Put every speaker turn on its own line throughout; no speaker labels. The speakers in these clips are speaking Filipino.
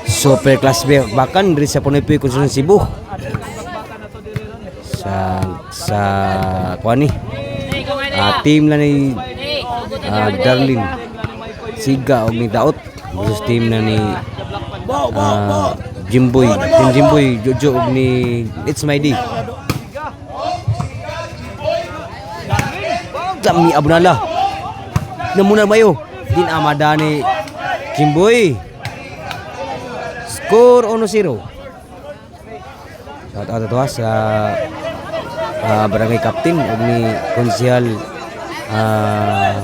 Super class B bahkan dari sa Panoy-Poy Konstruksyon Cebu. Sa kuan ni. Team na ni Darlin Siga og ni Daot versus team na ni Jimboy, team Jimboy Jojo og ni It's My Day. Kami abunala namuna mayo din amada ni Jimboy. Score 1-0. Shout out to sa barangay captain og ni Konsehal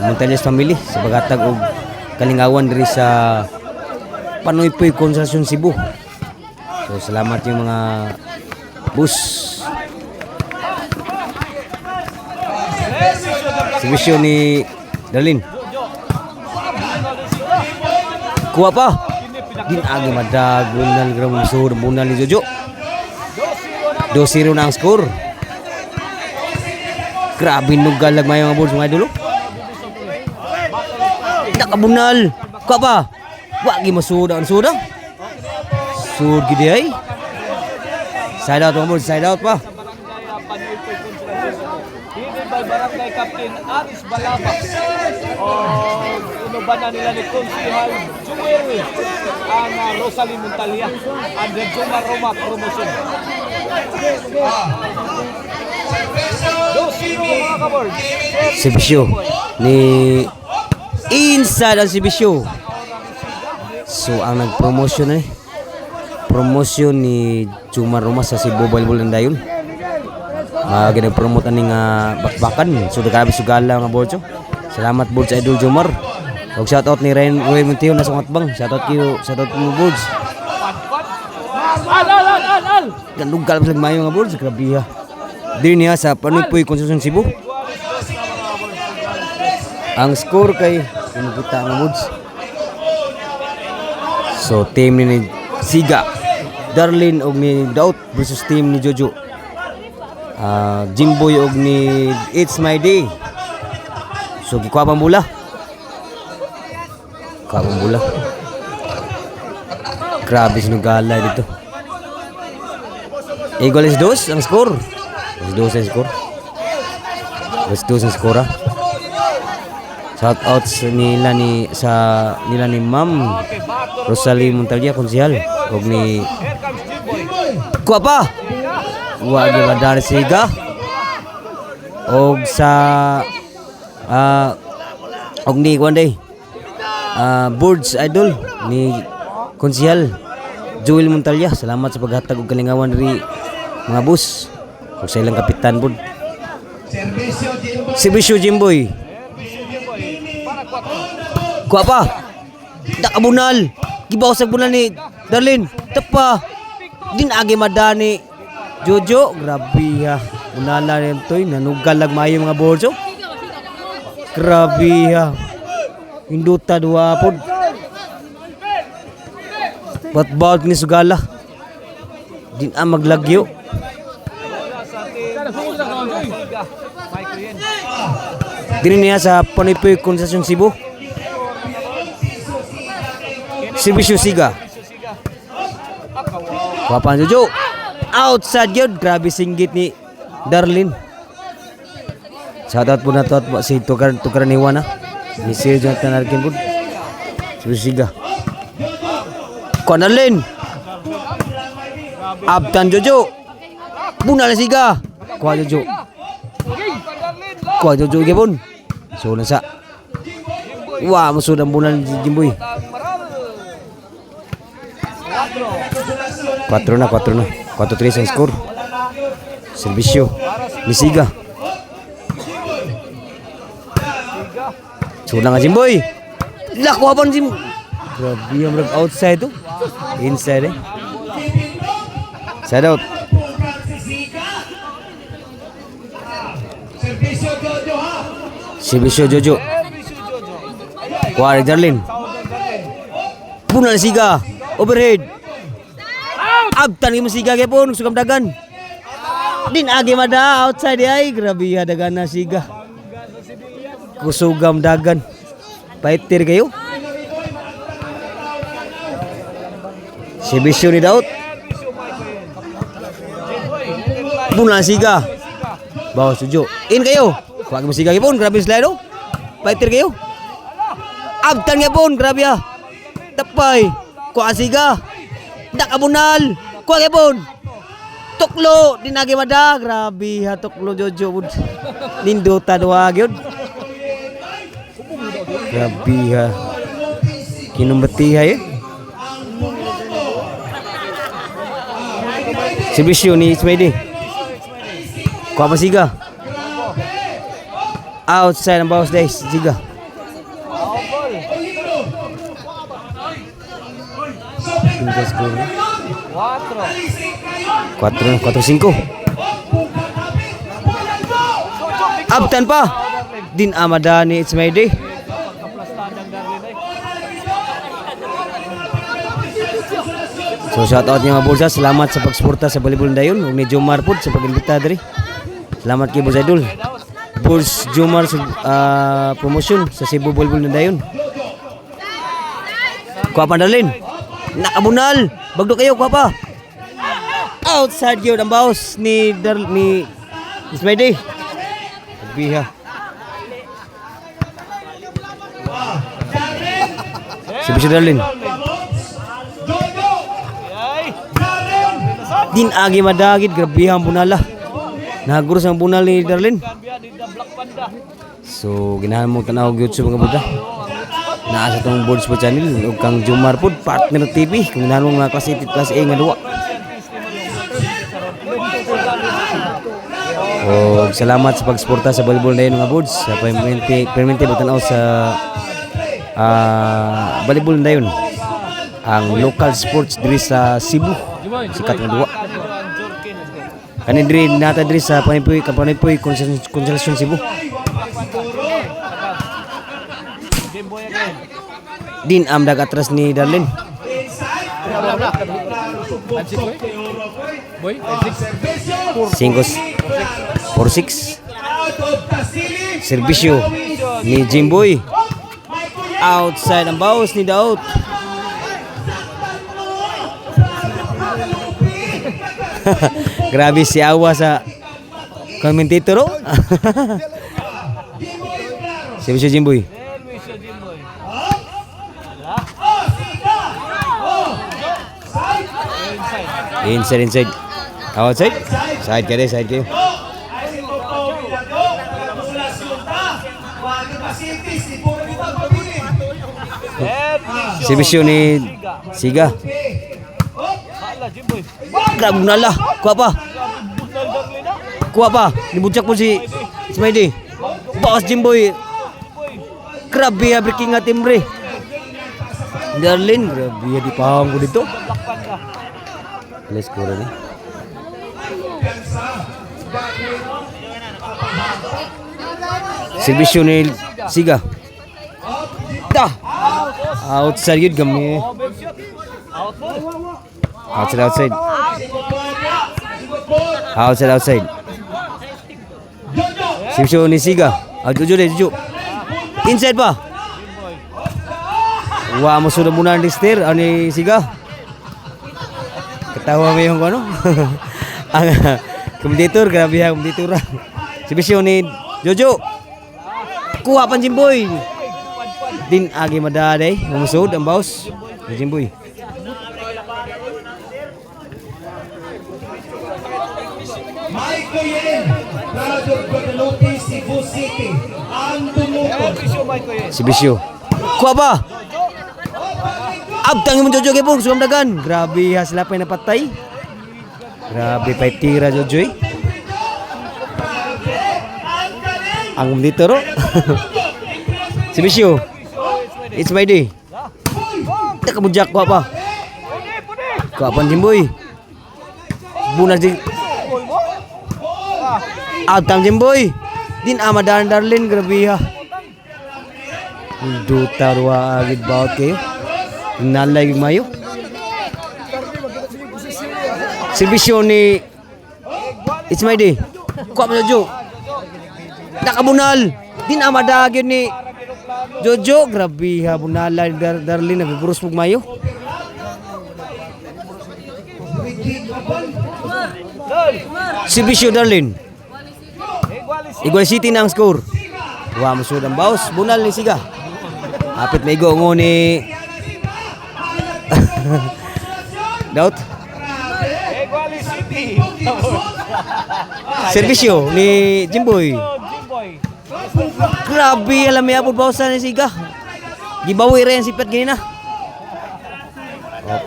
Montañez family sa pagatag og kalingawan diri sa Panoy-Poy Konstruksyon Cebu. So salamat yung mga bus. Servisyo ni Darlin. Kuha pa. Din agi madag bunal gram sur bunal ni Jojo. 2-0 na ang score. Grabe nugal lag mayo nga balls mga idol. Nakabunal. Kuha pa. Wa gi masuda ang suda. Sud gid ay. Side out mga balls, side out pa.
Barangay Captain Aris Balabak. Inubanan nila ni Konsehal Jumel ang Rosalie Montalia and the Juma Roma promotion.
Servisyo ni inside ang servisyo. So ang nag-promotion promotion ni Juma Roma sa Cebu Balbulan dayon. Ginag-promote aning bakbakan. So dagami sugala nga bolso. Salamat Bulls Idol Jomar. Og shout out ni Roy Monteo na sungatbang. Shout out mo Bulls. Galugal sa mayo nga Bulls, grabe ha. Diri niya sa Panoy-Poy Konstruksyon Cebu. Ang score kay kita nga Bulls. So team ni Siga, Darlin og ni Daut versus team ni Jojo. Jimboy og ni It's My Day. So gikuha pang bola. Grabe sinugala dito. Equal is 2 ang score. Is 2 ang score. Is 2 ang score. Shout out nila ni Ma'am Rosalie Montalia Konsehal og ni kuha pa. Wa gi madar Siga og sa og ni kuanday Boards Idol ni Konsehal Joel Montalia. Salamat sa paghatag og kalingawan diri mga bus ug sa ilang kapitan pod. Servisyo Jimboy. Kuha pa. Nakabunal. Gibaw sa bunal ni Darlin. Tepa. Din agi madani Jojo, grabe ha. Unala rin to'y nanugal lag mayo mga bolso. Grabe ha. Induta dua pod. Bat-bat ni sugala. Din maglagyo. Dini niya sa Panoy-Poy Konstruksyon Cebu. Servisyo Siga. Papan Jojo. Outside yun. Grabe singgit ni Darlin. Shoutout po na to at si Tukaran Iwan ni Sir Jonathan Arkin po. Siga. Kuha Darlin. Abtan Jojo. Bunal Siga. Kuha Jojo. Gipon. So nasa. Wah, masud ang bunal ni Jimboy. 4 na. 4-3 ang score. Servisyo ni Siga. Sulang nga Jimboy. Lakuha pa Jim. Grabe yung outside to. Inside Side out. Servisyo Jojo. Kuha Darlin. Bunal Siga. Overhead. Abtan yung Siga kaya sugam dagan. Din agi mada outside ay grabe ya dagan na Siga. Kusugam dagan. Fighter kayo. Serbisyo ni Daud. Bunal siga. Bawa sujo. In kayo. Kuha mo siga gipon, grabe slide oh. Fighter kayo. Abtan gipon, grabe ah. Tapay. Kuha siga. Nakabunal. Kuha gipon. Tuklo dinagi mada, grabe ha tuklo Jojo bud. Nindota dua gyud. Grabe ha. Kinumbati ha eh. Serbisyo ni Ismaili. Kuha pa siga. Outside ang bawas dahil siga. Tinggal skor. 4-5. Abtan pa. Din Amadani Ismaili. So shout out niya mga bulsa. Salamat sa pagsuporta sa Volleyball Dayon. Ug ni Jomar pod sa pag-imbita diri. Salamat kay Boss Idol. Bulls Jomar promotion sa Cebu Volleyball Dayon. Kuha pa dalin. Nakabunal. Bagdo kayo, kuha pa. Outside yun ang bawas ni Ismaili. Biha. Serbisyo dalin. Din agi madagid, grabe ang bunala. Naguros ang bunal ni Darlene. So ginahan mo tanaw gyud sa mga buda. Naa sa tong Board Sports Channel ug kang Jomar pod partner TV kung ginahan mo mga klase class A nga duwa. Salamat sa pagsuporta sa Volleyball Dayon mga Boards. Sa permente tanaw sa Volleyball Dayon. Ang local sports diri sa Cebu. Sikat nga duwa. Kani diri nata diri sa Panipoy Konselasyon Cebu. Din amdag atras ni Darlene.
Boy,
5-4-6. Serbisyo ni Jimboy. Outside ang bawas ni Daud. Grabe si Awa sa commentator oh. Serbisyo Jimboy. Inside. Outside. Side kayo. Serbisyo ni Siga. Grabe nala. Kuha pa. Nibudyak po si Ismaili. Bawas Jimboy. Grabe ya breaking nga timbre. Darlene, grabe ya di paham ko dito. Let's go rin. Serbisyo ni Siga. Outside yun kami. Outside. Serbisyo ni Siga. Juju. Inside pa. Wah, sudah muna ang lister. Ni Siga. Ketawa mo yung ano? Ang komentator, grabe ha, komentator. Serbisyo ni Jojo. Kuha pan Jimboy. Din agi madaday, mamusod ang baus ni Jimboy. Serbisyo. Kuha pa. Abtang mo Jojo kay Pong, sumam dagan. Grabe ha, sila pa napatay. Grabe pa tira Jojo. Ang dito ro. Serbisyo. It's my day. Nakabudyak kuha pa. Kuha pa Jimboy. Bunal di. Abtang Jimboy. Din Amadan Darlene, grabe ha. Duta ruwa agad bawat kayo. Nalay mayo. Serbisyo ni It's my day. Kuha pa Jojo. Nakabunal. Din amadagin ni Jojo. Grabe ha. Bunala Darlene. Nagagurus pag mayo.
Dol.
Servicio Darlin.
Igualis.
Igual City na ang score. Wa musud ang baos, bunal ni Siga. Apit may go ni Daut.
Igualis City.
Servisyo ni Jimboy.
Jimboy.
Grabe alam may abot bawasan ni Siga. Gibawi rin si Pet ganina.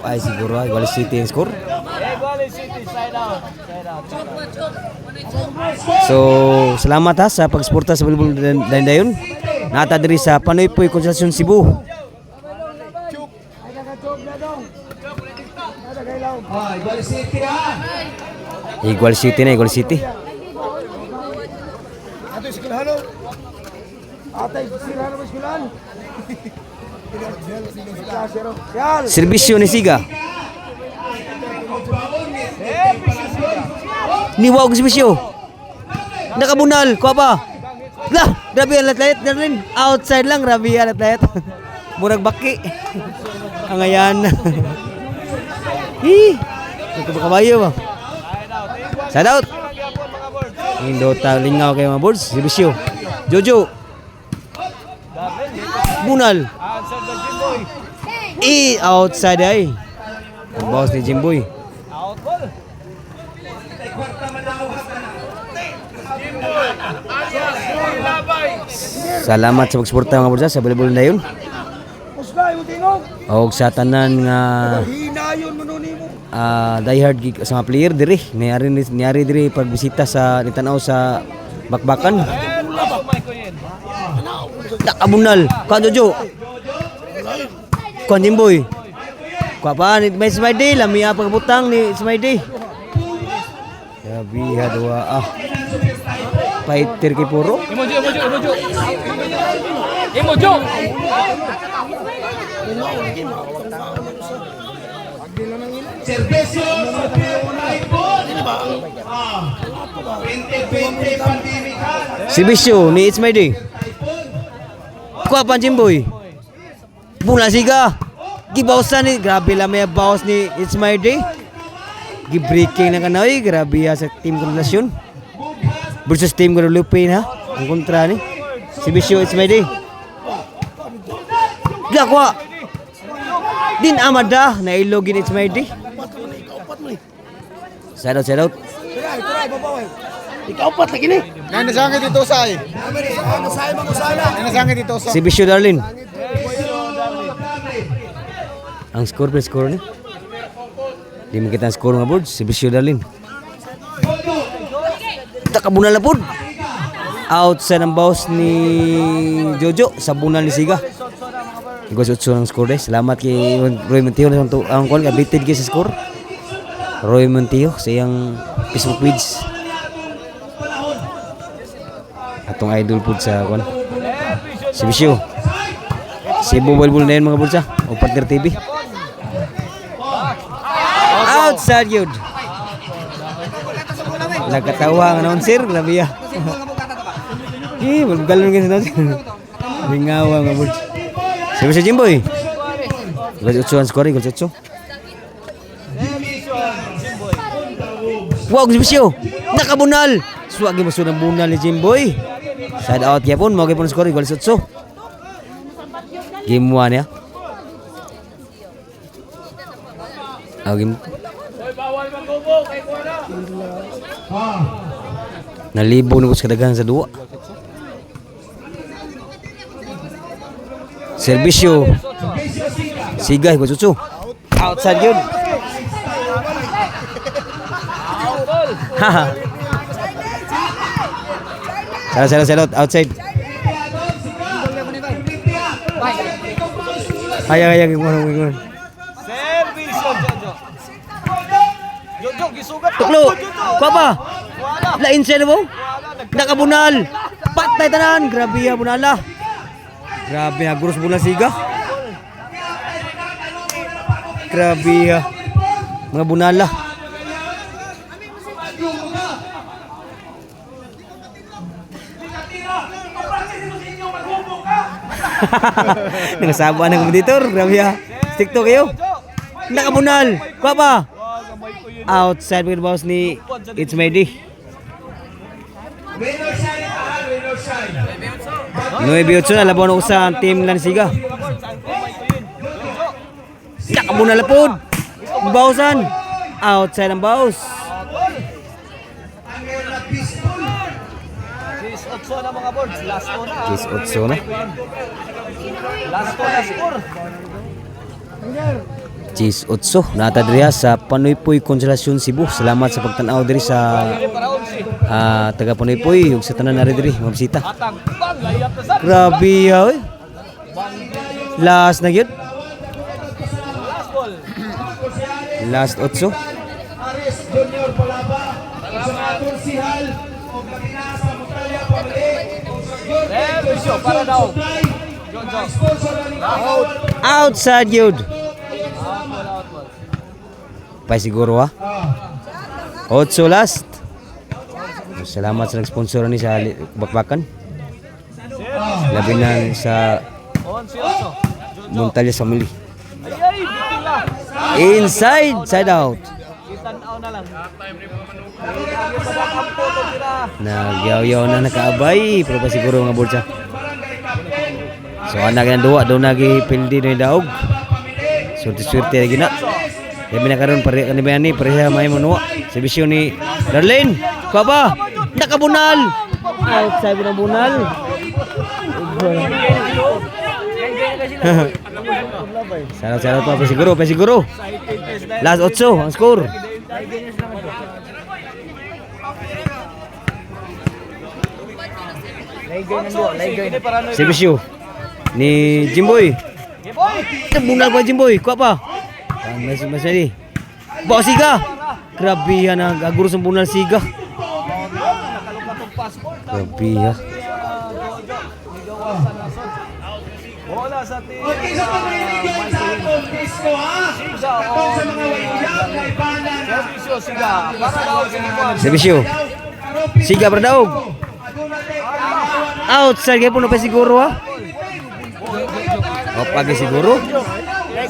Ay siguro ay Igual City ang score.
Igualis City side out. Side out.
So, salamat ha sa pagsuporta sa volleyball dayon. Nata diri sa Panoy-Poy Konsentrasyon Cebu. Igual City na, Igual City.
Ato eskwelahan. Atay eskwelahan mo eskwelahan.
Serbisyo ni Siga. Niwa og serbisyo. Nakabunal, kuha pa. Lah, grabe ang atlet na rin. Outside lang, grabe ang atlet. Murag baki. Ang ayan. Hi. Ito ba kabayo ba? Side out. Indota lingaw kay mga boards. Serbisyo. Jojo. Bunal.
Answer the Jimboy.
Outside ay. Ang boss ni Jimboy.
Out ball.
Salamat sa pagsuporta mga boards sa volleyball na yun.
Uslay mo tingog.
O sa tanan nga
Hinayon mo nun mo.
diehard gig sa mga player diri. Niyari diri pagbisita sa nitanaw sa bakbakan. Nakabunal. Kuha Jojo. Kuha Jimboy. Kuha pa ni may Smiley. Lamia pagbutang ni Smiley. Grabe hadwa Fighter kay puro.
Emojo. Emojo.
Serbisyo sa Pinoy. 2020 pandemic.
Serbisyo ni Smiley. Kuha pa Jimboy. Bula Siga. Gibawsan ni grabe lang may bawas ni Smiley. Gi-breaking na kanaoy, grabe sa team Konsentrasyon. Versus team Guadalupe ha. Ang kontra ni. Serbisyo Smiley. Gakwa. Din amada na ilogin Smiley. Side out.
Turay babaw.
Ikaw pat lagi ni.
Nanasangit dito say. Nasay mo sana. Nanasangit dito sa.
Serbisyo Darlin. Ang score ni. Di mo kita ang score nga board. Serbisyo Darlin. Takabunal na pod. Outside ng boss ni Jojo sa bunal ni Siga. Igos utso ng score Salamat kay Roy Montijo na ang call updated kay sa score. Roy Montijo sa iyang Facebook page. Atong idol pod sa kon. Serbisyo. Cebu Volleyball na yun mga bulsa. O Partner TV. Outside yun. Nagkatawa ang announcer. Grabe ya. Galon ka sa announcer. Lingawa mga bulsa. Serbisyo Jimboy. Igos utso ang score. Igos utso. Wow, serbisyo. Nakabunal. Suwagi mo ng bunal ni Jimboy. Side out yapon. Mau kipon score. Igos utso. Game 1 ya. Game. Nalibo na ko sa kadaghan sa duwa. Serbisyo. Siga ko tsutsu. Outside yun. Haha. Salah outside. Ayang gimana.
Servisyo Jojo. Jojo gisugat.
Tuklo. Kuha pa. La inside mo. Nakabunal. Patay tanan. Grabe ya bunala. Grabe agros bunal Siga. Grabe ya. Mga bunala. Nangasaba ng kompetitor. Grabe ya. Stick to kayo. Nakabunal. Kuha pa. Outside with boss ni It's Medi.
Winner side, winner side.
9-8 na laban sa team Lansiga.
Mga boards, ang team ay clean. Jojo.
Nakabuna lapod. Bawsan. Outside ang baws.
Ang meron na peaceful.
6-8 na mga boards. Last to na.
6-8 na.
Last to na score.
Cheese Otso nata diri sa Panoypoy Konsolasyon Cebu. Salamat sa pagtan-aw diri sa
Dili para 11.
taga Panoypoy ug sa tanan na diri mga bisita.
Atang bang layap na sa.
Grabe oy. Last na gyud.
Last ball.
Last Otso.
Aris Junior Palaba. Sa mga tursihal. O katinasa Mutalya pabalik.
Servisyo para daw. Jojo.
Sponsor na ni Out.
Outside gyud. Pa siguro ha. Otso last. Salamat sa nag-sponsor ni sa bakbakan. Labi na sa
11-8.
Montalya Family.
Ay, bitin na.
Inside, side out.
Itan-aw na lang. Ang photo sila.
Nagyaw-yaw na nakaabay. Pero pa siguro mga bulsa. So anak ng duwa, doon nagipildi na daog. Swerte-swerte lagi na. Kaya binakaroon pare kanina ni pareha may manuwa. Servisyo ni Darlene. Kuha ba? Nakabunal. Outside ng bunal. Sarap-sarap pa siguro, pa siguro. Last 8 ang score. Servisyo ni Jimboy. Bunal pa Jimboy. Kuha pa. Mas ni. Bawa siga. Grabe yan ang aguro sa bunal siga. Grabe ya.
Bola sa team.
Okay, sa pagkaibigan sa atong disco ha. Atong sa mga waibigan na ibanan.
Servisyo siga. Para daw sa Liwan.
Servisyo. Siga para daog. Outside kaya puno pa siguro ha. O pagi siguro.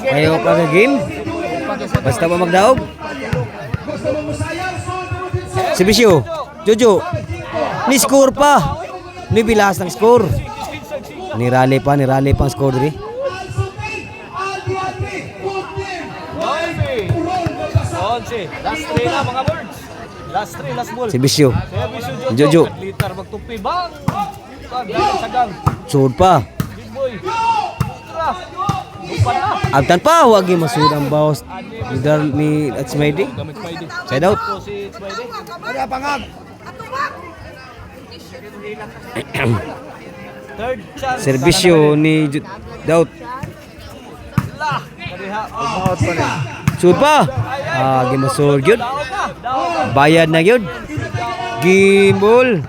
Kayo pagi game. Basta pa magdaog. Servisyo. Jojo. Ni score pa. Ni bilas ng score. Ni rally pa ang score diri.
11. Last 3 na mga birds. Last 3, last ball.
Servisyo.
Servisyo
Jojo.
Liter magtupi. Bang! Bang! Sagang.
Sud pa.
Big boy. Tara. Lupan na.
Agtan pa wag gyud masud ang bawas ni Atsmaydi.
Gamit pa hindi.
Side out.
So si Tsmayde.
Kaya pangag.
Third chance.
Servisyo ni Daut.
Lah. Kadiha.
Sud pa. Gimasud gyud.
Daon na. Daon na.
Bayad na gyud. Gimbol.